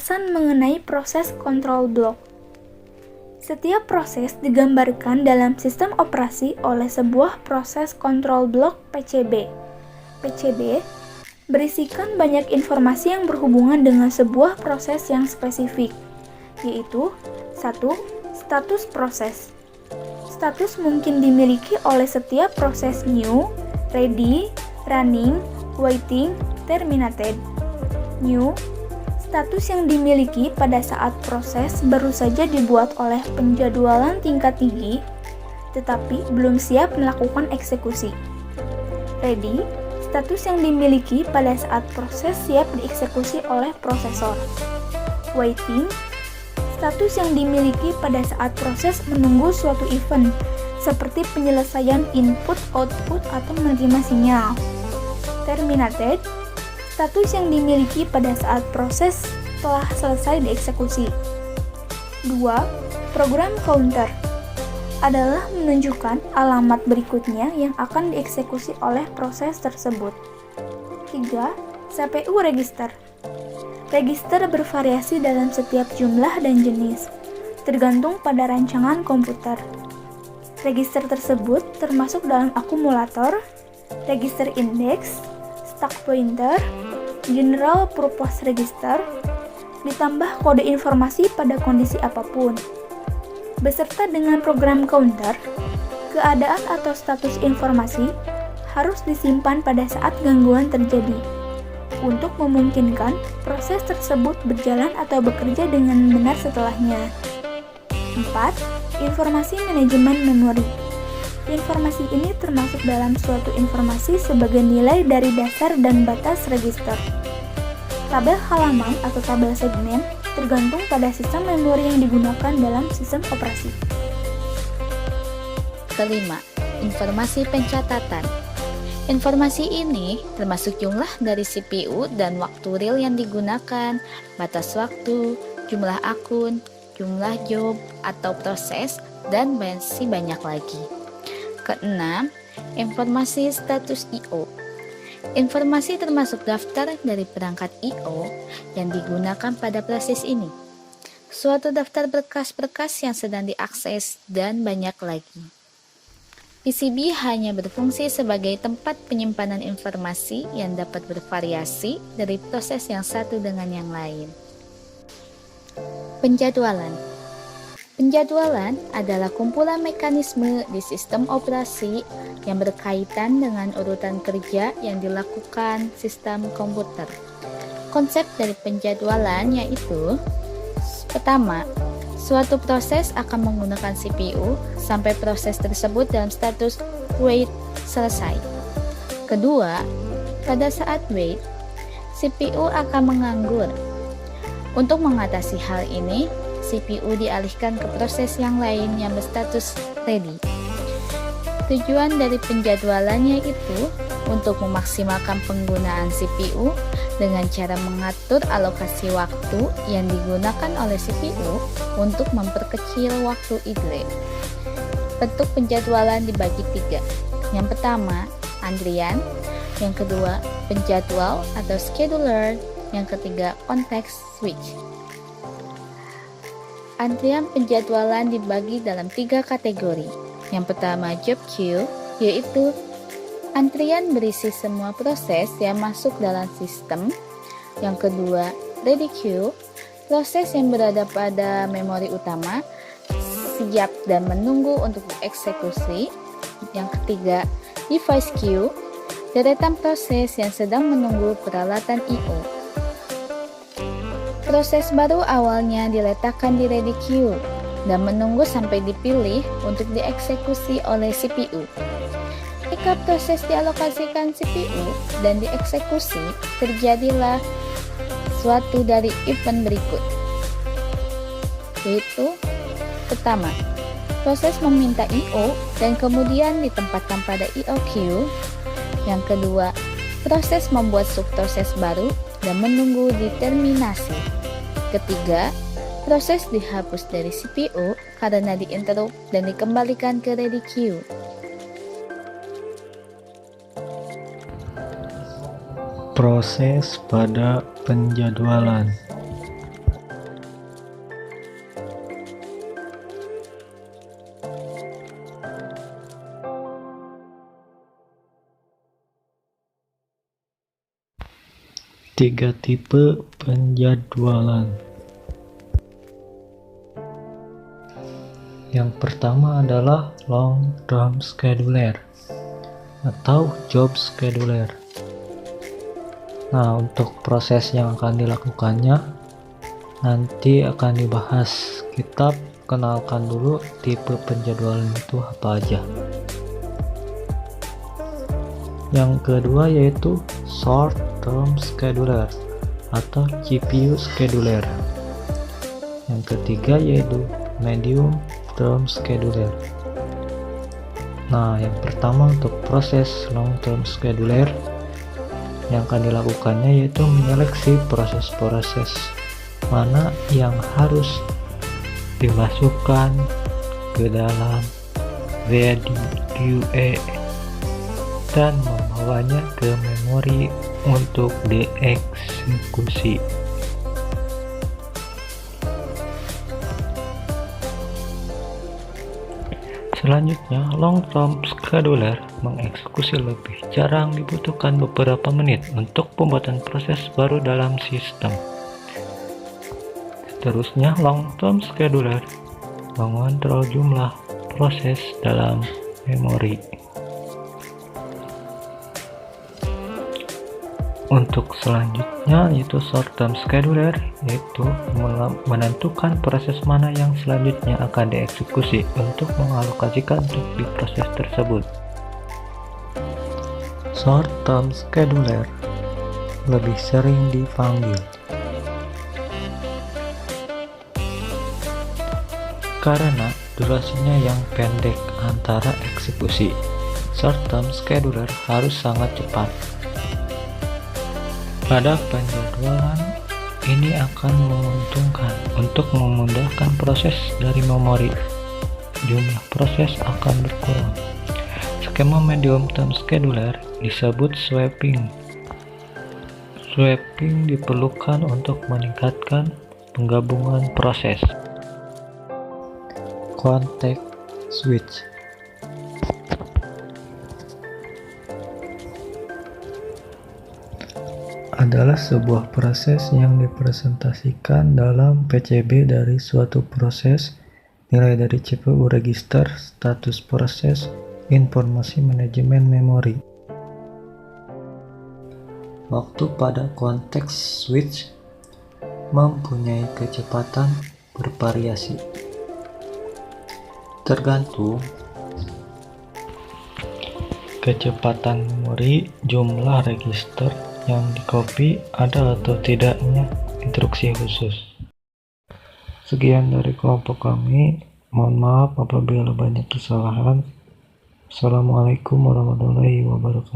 Penjelasan mengenai proses kontrol blok. Setiap proses digambarkan dalam sistem operasi oleh sebuah proses kontrol blok PCB. PCB berisikan banyak informasi yang berhubungan dengan sebuah proses yang spesifik, yaitu 1. Status proses. Status mungkin dimiliki oleh setiap proses new, ready, running, waiting, terminated. New, status yang dimiliki pada saat proses baru saja dibuat oleh penjadwalan tingkat tinggi, tetapi belum siap melakukan eksekusi. Ready, status yang dimiliki pada saat proses siap dieksekusi oleh prosesor. Waiting, status yang dimiliki pada saat proses menunggu suatu event, seperti penyelesaian input-output atau menerima sinyal. Terminated, status yang dimiliki pada saat proses telah selesai dieksekusi. 2. Program counter adalah menunjukkan alamat berikutnya yang akan dieksekusi oleh proses tersebut. 3. CPU register. Register bervariasi dalam setiap jumlah dan jenis, tergantung pada rancangan komputer. Register tersebut termasuk dalam akumulator, register index, stack pointer, general purpose register, ditambah kode informasi pada kondisi apapun. Beserta dengan program counter, keadaan atau status informasi harus disimpan pada saat gangguan terjadi, untuk memungkinkan proses tersebut berjalan atau bekerja dengan benar setelahnya. 4. Informasi manajemen memori. Informasi ini termasuk dalam suatu informasi sebagai nilai dari dasar dan batas register. Tabel halaman atau tabel segmen tergantung pada sistem memori yang digunakan dalam sistem operasi. Kelima, informasi pencatatan. Informasi ini termasuk jumlah dari CPU dan waktu real yang digunakan, batas waktu, jumlah akun, jumlah job atau proses, dan masih banyak lagi. Keenam, informasi status I/O. Informasi termasuk daftar dari perangkat I/O yang digunakan pada proses ini, suatu daftar berkas-berkas yang sedang diakses, dan banyak lagi. PCB hanya berfungsi sebagai tempat penyimpanan informasi yang dapat bervariasi dari proses yang satu dengan yang lain. Penjadwalan. Penjadwalan adalah kumpulan mekanisme di sistem operasi yang berkaitan dengan urutan kerja yang dilakukan sistem komputer. Konsep dari penjadwalan yaitu: pertama, suatu proses akan menggunakan CPU sampai proses tersebut dalam status wait selesai. Kedua, pada saat wait, CPU akan menganggur. Untuk mengatasi hal ini, CPU dialihkan ke proses yang lain yang berstatus ready. Tujuan dari penjadwalannya itu untuk memaksimalkan penggunaan CPU dengan cara mengatur alokasi waktu yang digunakan oleh CPU untuk memperkecil waktu idle. Bentuk penjadwalan dibagi 3. Yang pertama, antrian. Yang kedua, penjadwal atau scheduler. Yang ketiga, context switch. Antrian penjadwalan dibagi dalam 3 kategori. Yang pertama, job queue, yaitu antrian berisi semua proses yang masuk dalam sistem. Yang kedua, ready queue, proses yang berada pada memori utama, siap dan menunggu untuk dieksekusi. Yang ketiga, device queue, deretan proses yang sedang menunggu peralatan I/O. Proses baru awalnya diletakkan di ready queue dan menunggu sampai dipilih untuk dieksekusi oleh CPU. Jika proses dialokasikan CPU dan dieksekusi, terjadilah suatu dari event berikut, yaitu: pertama, proses meminta I/O dan kemudian ditempatkan pada I/O queue. Yang kedua, proses membuat subproses baru dan menunggu diterminasi. Ketiga, proses dihapus dari CPU karena diinterrupt dan dikembalikan ke ready queue. Proses pada penjadwalan. Tiga tipe penjadwalan. Yang pertama adalah long term scheduler atau job scheduler. Nah, untuk proses yang akan dilakukannya nanti akan dibahas. Kita kenalkan dulu tipe penjadwalan itu apa aja. Yang kedua yaitu short term scheduler atau GPU scheduler. Yang ketiga yaitu medium term scheduler. Nah, yang pertama untuk proses long term scheduler yang akan dilakukannya yaitu menyeleksi proses-proses mana yang harus dimasukkan ke dalam VDQE dan membawanya ke memori untuk dieksekusi. Selanjutnya, long term scheduler mengeksekusi lebih jarang dibutuhkan beberapa menit untuk pembuatan proses baru dalam sistem. Seterusnya, long term scheduler mengontrol jumlah proses dalam memori. Untuk selanjutnya yaitu short term scheduler, yaitu menentukan proses mana yang selanjutnya akan dieksekusi untuk mengalokasikan untuk di proses tersebut. Short term scheduler lebih sering dipanggil karena durasinya yang pendek antara eksekusi. Short term scheduler harus sangat cepat. Pada penjadwalan ini akan menguntungkan untuk memudahkan proses dari memori. Jumlah proses akan berkurang. Skema medium term scheduler disebut swapping. Swapping diperlukan untuk meningkatkan penggabungan proses. Context switch adalah sebuah proses yang dipresentasikan dalam PCB dari suatu proses, nilai dari CPU register, status proses, informasi manajemen memori. Waktu pada context switch mempunyai kecepatan bervariasi, tergantung kecepatan memori, jumlah register yang di-copy, ada atau tidaknya instruksi khusus. Sekian dari kelompok kami. Mohon maaf apabila banyak kesalahan. Assalamualaikum warahmatullahi wabarakatuh.